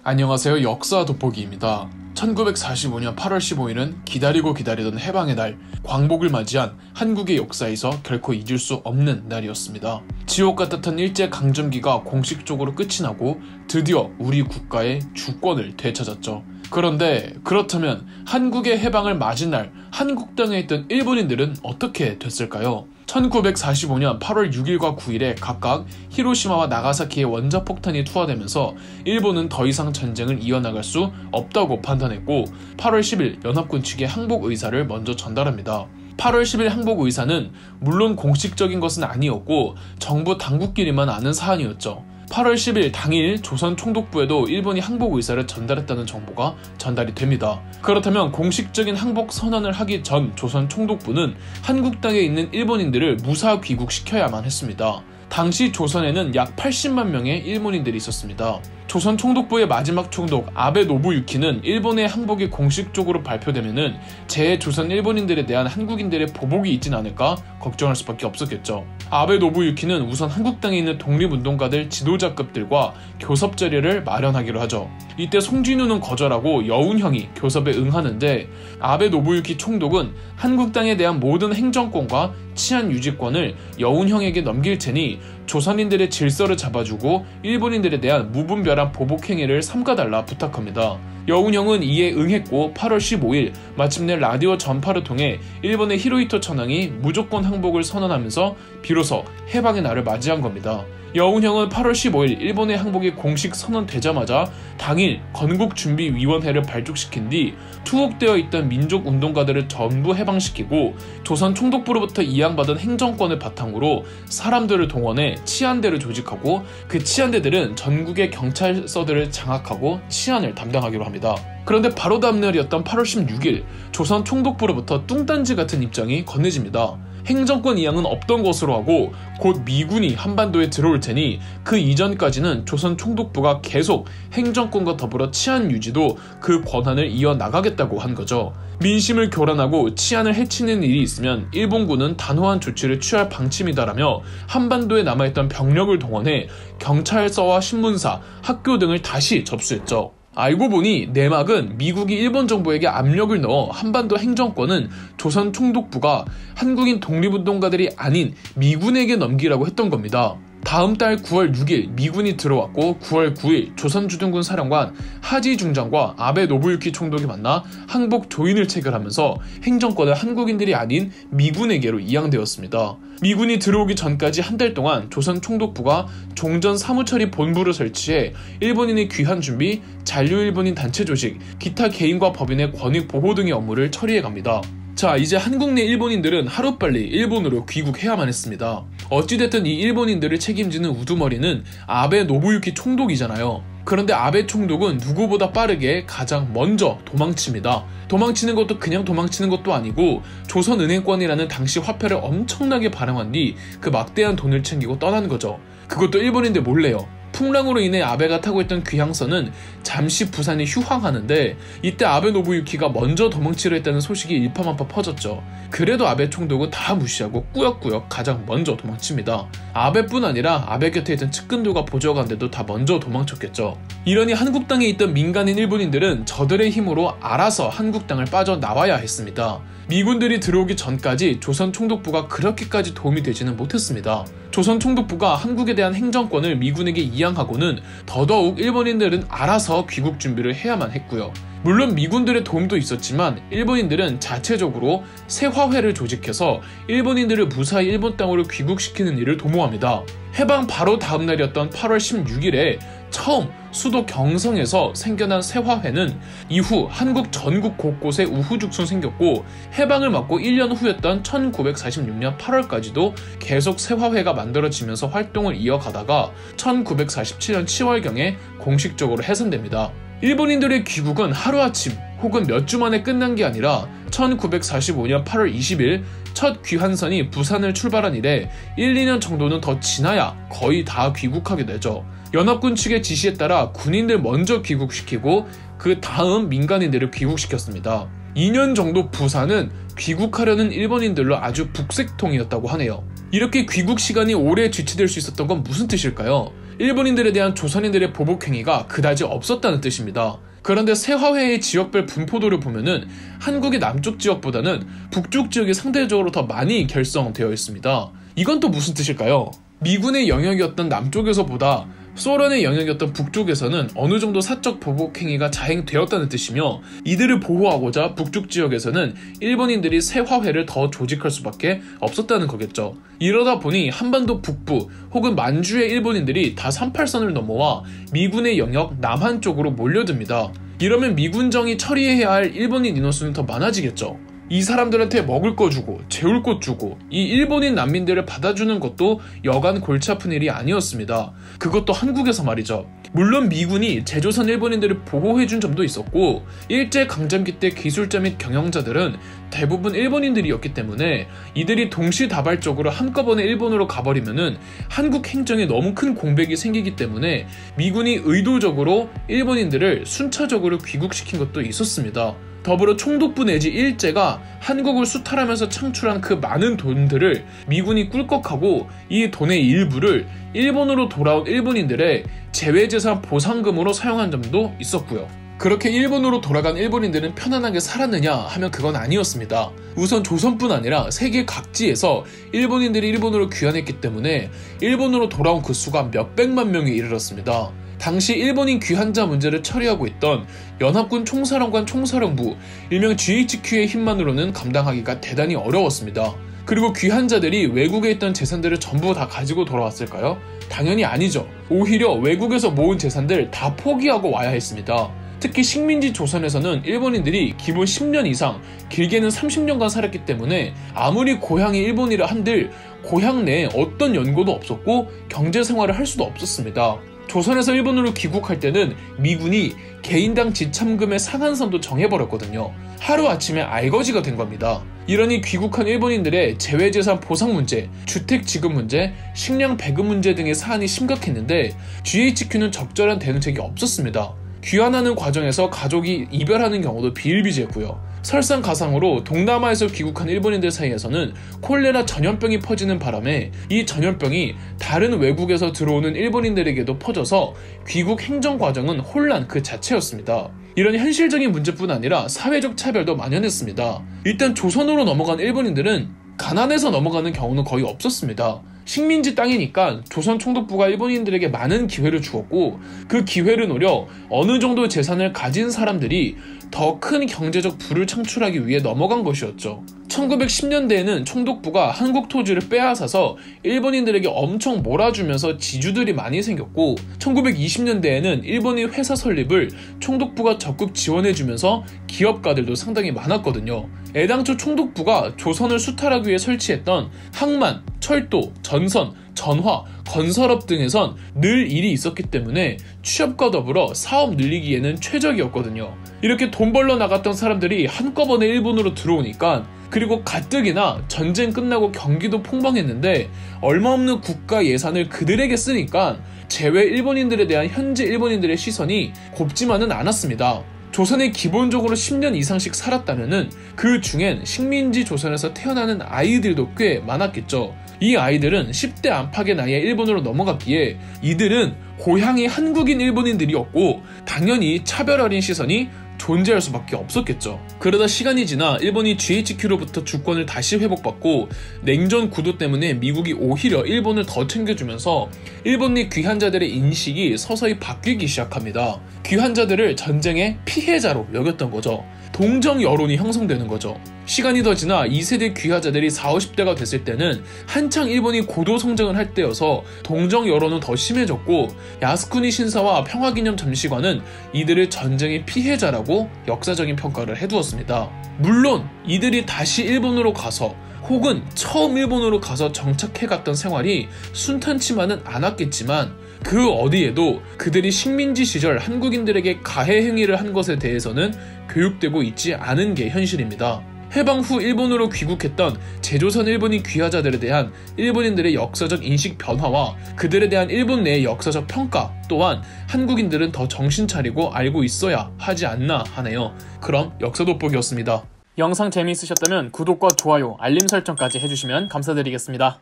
안녕하세요. 역사 돋보기입니다. 1945년 8월 15일은 기다리고 기다리던 해방의 날, 광복을 맞이한 한국의 역사에서 결코 잊을 수 없는 날이었습니다. 지옥 같았던 일제강점기가 공식적으로 끝이 나고 드디어 우리 국가의 주권을 되찾았죠. 그런데 그렇다면 한국의 해방을 맞은 날 한국 땅에 있던 일본인들은 어떻게 됐을까요? 1945년 8월 6일과 9일에 각각 히로시마와 나가사키에 원자폭탄이 투하되면서 일본은 더 이상 전쟁을 이어나갈 수 없다고 판단했고 8월 10일 연합군 측에 항복 의사를 먼저 전달합니다. 8월 10일 항복 의사는 물론 공식적인 것은 아니었고 정부 당국끼리만 아는 사안이었죠. 8월 10일 당일 조선 총독부에도 일본이 항복 의사를 전달했다는 정보가 전달이 됩니다. 그렇다면 공식적인 항복 선언을 하기 전 조선 총독부는 한국 땅에 있는 일본인들을 무사 귀국시켜야만 했습니다. 당시 조선에는 약 80만 명의 일본인들이 있었습니다. 조선 총독부의 마지막 총독 아베 노부유키는 일본의 항복이 공식적으로 발표되면은 재조선 일본인들에 대한 한국인들의 보복이 있진 않을까 걱정할 수밖에 없었겠죠. 아베 노부유키는 우선 한국 땅에 있는 독립운동가들 지도자급들과 교섭 자리를 마련하기로 하죠. 이때 송진우는 거절하고 여운형이 교섭에 응하는데 아베 노부유키 총독은 한국 땅에 대한 모든 행정권과 치안 유지권을 여운형에게 넘길 테니 조선인들의 질서를 잡아주고 일본인들에 대한 무분별한 보복 행위를 삼가달라 부탁합니다. 여운형은 이에 응했고 8월 15일 마침내 라디오 전파를 통해 일본의 히로히토 천황이 무조건 항복을 선언하면서 비로소 해방의 날을 맞이한 겁니다. 여운형은 8월 15일 일본의 항복이 공식 선언되자마자 당일 건국준비위원회를 발족시킨 뒤 투옥되어 있던 민족운동가들을 전부 해방시키고 조선 총독부로부터 이양받은 행정권을 바탕으로 사람들을 동원해 치안대를 조직하고 그 치안대들은 전국의 경찰서들을 장악하고 치안을 담당하기로 합니다. 그런데 바로 다음 날이었던 8월 16일 조선 총독부로부터 뚱딴지 같은 입장이 건네집니다. 행정권 이양은 없던 것으로 하고 곧 미군이 한반도에 들어올 테니 그 이전까지는 조선 총독부가 계속 행정권과 더불어 치안 유지도 그 권한을 이어나가겠다고 한 거죠. 민심을 교란하고 치안을 해치는 일이 있으면 일본군은 단호한 조치를 취할 방침이다라며 한반도에 남아있던 병력을 동원해 경찰서와 신문사, 학교 등을 다시 접수했죠. 알고 보니 내막은 미국이 일본 정부에게 압력을 넣어 한반도 행정권은 조선 총독부가 한국인 독립운동가들이 아닌 미군에게 넘기라고 했던 겁니다. 다음 달 9월 6일 미군이 들어왔고 9월 9일 조선주둔군 사령관 하지 중장과 아베 노부유키 총독이 만나 항복 조인을 체결하면서 행정권은 한국인들이 아닌 미군에게로 이양되었습니다. 미군이 들어오기 전까지 한 달 동안 조선 총독부가 종전 사무처리 본부를 설치해 일본인의 귀환 준비, 잔류 일본인 단체 조직, 기타 개인과 법인의 권익 보호 등의 업무를 처리해갑니다. 자, 이제 한국 내 일본인들은 하루빨리 일본으로 귀국해야만 했습니다. 어찌됐든 이 일본인들을 책임지는 우두머리는 아베 노부유키 총독이잖아요. 그런데 아베 총독은 누구보다 빠르게 가장 먼저 도망칩니다. 도망치는 것도 그냥 도망치는 것도 아니고 조선은행권이라는 당시 화폐를 엄청나게 발행한 뒤 그 막대한 돈을 챙기고 떠난 거죠. 그것도 일본인들 몰래요. 풍랑으로 인해 아베가 타고 있던 귀향선은 잠시 부산에 휴항하는데 이때 아베 노부유키가 먼저 도망치려 했다는 소식이 일파만파 퍼졌죠. 그래도 아베 총독은 다 무시하고 꾸역꾸역 가장 먼저 도망칩니다. 아베뿐 아니라 아베 곁에 있던 측근들과 보좌관들도 다 먼저 도망쳤겠죠. 이러니 한국 땅에 있던 민간인 일본인들은 저들의 힘으로 알아서 한국 땅을 빠져나와야 했습니다. 미군들이 들어오기 전까지 조선 총독부가 그렇게까지 도움이 되지는 못했습니다. 조선 총독부가 한국에 대한 행정권을 미군에게 이양하고는 더더욱 일본인들은 알아서 귀국 준비를 해야만 했고요. 물론 미군들의 도움도 있었지만 일본인들은 자체적으로 세화회를 조직해서 일본인들을 무사히 일본 땅으로 귀국시키는 일을 도모합니다. 해방 바로 다음 날이었던 8월 16일에 처음 수도 경성에서 생겨난 세화회는 이후 한국 전국 곳곳에 우후죽순 생겼고 해방을 맞고 1년 후였던 1946년 8월까지도 계속 세화회가 만들어지면서 활동을 이어가다가 1947년 10월경에 공식적으로 해산됩니다. 일본인들의 귀국은 하루아침 혹은 몇 주 만에 끝난 게 아니라 1945년 8월 20일 첫 귀환선이 부산을 출발한 이래 1, 2년 정도는 더 지나야 거의 다 귀국하게 되죠. 연합군 측의 지시에 따라 군인들 먼저 귀국시키고 그 다음 민간인들을 귀국시켰습니다. 2년 정도 부산은 귀국하려는 일본인들로 아주 북색통이었다고 하네요. 이렇게 귀국 시간이 오래 지체될 수 있었던 건 무슨 뜻일까요? 일본인들에 대한 조선인들의 보복행위가 그다지 없었다는 뜻입니다. 그런데 세화회의 지역별 분포도를 보면은 한국의 남쪽 지역보다는 북쪽 지역이 상대적으로 더 많이 결성되어 있습니다. 이건 또 무슨 뜻일까요? 미군의 영역이었던 남쪽에서보다 소련의 영역이었던 북쪽에서는 어느 정도 사적 보복행위가 자행되었다는 뜻이며, 이들을 보호하고자 북쪽 지역에서는 일본인들이 세화회를 더 조직할 수밖에 없었다는 거겠죠. 이러다 보니 한반도 북부 혹은 만주의 일본인들이 다 38선을 넘어와 미군의 영역 남한 쪽으로 몰려듭니다. 이러면 미군정이 처리해야 할 일본인 인원수는 더 많아지겠죠. 이 사람들한테 먹을 거 주고 재울 곳 주고 이 일본인 난민들을 받아주는 것도 여간 골치 아픈 일이 아니었습니다. 그것도 한국에서 말이죠. 물론 미군이 제조선 일본인들을 보호해준 점도 있었고, 일제강점기 때 기술자 및 경영자들은 대부분 일본인들이었기 때문에 이들이 동시다발적으로 한꺼번에 일본으로 가버리면은 한국 행정에 너무 큰 공백이 생기기 때문에 미군이 의도적으로 일본인들을 순차적으로 귀국시킨 것도 있었습니다. 더불어 총독부 내지 일제가 한국을 수탈하면서 창출한 그 많은 돈들을 미군이 꿀꺽하고 이 돈의 일부를 일본으로 돌아온 일본인들의 재외재산 보상금으로 사용한 점도 있었고요. 그렇게 일본으로 돌아간 일본인들은 편안하게 살았느냐 하면 그건 아니었습니다. 우선 조선뿐 아니라 세계 각지에서 일본인들이 일본으로 귀환했기 때문에 일본으로 돌아온 그 수가 몇백만 명에 이르렀습니다. 당시 일본인 귀환자 문제를 처리하고 있던 연합군 총사령관 총사령부, 일명 GHQ의 힘만으로는 감당하기가 대단히 어려웠습니다. 그리고 귀환자들이 외국에 있던 재산들을 전부 다 가지고 돌아왔을까요? 당연히 아니죠. 오히려 외국에서 모은 재산들 다 포기하고 와야 했습니다. 특히 식민지 조선에서는 일본인들이 기본 10년 이상, 길게는 30년간 살았기 때문에 아무리 고향이 일본이라 한들 고향 내에 어떤 연고도 없었고 경제생활을 할 수도 없었습니다. 조선에서 일본으로 귀국할 때는 미군이 개인당 지참금의 상한선도 정해버렸거든요. 하루아침에 알거지가 된 겁니다. 이러니 귀국한 일본인들의 재외재산 보상 문제, 주택 지급 문제, 식량 배급 문제 등의 사안이 심각했는데 GHQ는 적절한 대응책이 없었습니다. 귀환하는 과정에서 가족이 이별하는 경우도 비일비재했고요. 설상가상으로 동남아에서 귀국한 일본인들 사이에서는 콜레라 전염병이 퍼지는 바람에 이 전염병이 다른 외국에서 들어오는 일본인들에게도 퍼져서 귀국 행정 과정은 혼란 그 자체였습니다. 이런 현실적인 문제뿐 아니라 사회적 차별도 만연했습니다. 일단 조선으로 넘어간 일본인들은 가난해서 넘어가는 경우는 거의 없었습니다. 식민지 땅이니까 조선 총독부가 일본인들에게 많은 기회를 주었고, 그 기회를 노려 어느 정도 재산을 가진 사람들이 더 큰 경제적 부를 창출하기 위해 넘어간 것이었죠. 1910년대에는 총독부가 한국 토지를 빼앗아서 일본인들에게 엄청 몰아주면서 지주들이 많이 생겼고, 1920년대에는 일본인 회사 설립을 총독부가 적극 지원해주면서 기업가들도 상당히 많았거든요. 애당초 총독부가 조선을 수탈하기 위해 설치했던 항만, 철도, 전선, 전화, 건설업 등에선 늘 일이 있었기 때문에 취업과 더불어 사업 늘리기에는 최적이었거든요. 이렇게 돈 벌러 나갔던 사람들이 한꺼번에 일본으로 들어오니까, 그리고 가뜩이나 전쟁 끝나고 경기도 폭망했는데 얼마 없는 국가 예산을 그들에게 쓰니까 재외 일본인들에 대한 현지 일본인들의 시선이 곱지만은 않았습니다. 조선에 기본적으로 10년 이상씩 살았다면은 그 중엔 식민지 조선에서 태어나는 아이들도 꽤 많았겠죠. 이 아이들은 10대 안팎의 나이에 일본으로 넘어갔기에 이들은 고향이 한국인 일본인들이었고 당연히 차별 어린 시선이 존재할 수밖에 없었겠죠. 그러다 시간이 지나 일본이 GHQ로부터 주권을 다시 회복받고 냉전 구도 때문에 미국이 오히려 일본을 더 챙겨주면서 일본 내 귀환자들의 인식이 서서히 바뀌기 시작합니다. 귀환자들을 전쟁의 피해자로 여겼던 거죠. 동정 여론이 형성되는 거죠. 시간이 더 지나 2세대 귀화자들이 40, 50대가 됐을 때는 한창 일본이 고도 성장을 할 때여서 동정 여론은 더 심해졌고, 야스쿠니 신사와 평화기념 전시관은 이들을 전쟁의 피해자라고 역사적인 평가를 해두었습니다. 물론 이들이 다시 일본으로 가서 혹은 처음 일본으로 가서 정착해갔던 생활이 순탄치만은 않았겠지만, 그 어디에도 그들이 식민지 시절 한국인들에게 가해 행위를 한 것에 대해서는 교육되고 있지 않은 게 현실입니다. 해방 후 일본으로 귀국했던 제조선 일본인 귀화자들에 대한 일본인들의 역사적 인식 변화와 그들에 대한 일본 내의 역사적 평가 또한 한국인들은 더 정신 차리고 알고 있어야 하지 않나 하네요. 그럼 역사 돋보기였습니다. 영상 재미있으셨다면 구독과 좋아요, 알림 설정까지 해주시면 감사드리겠습니다.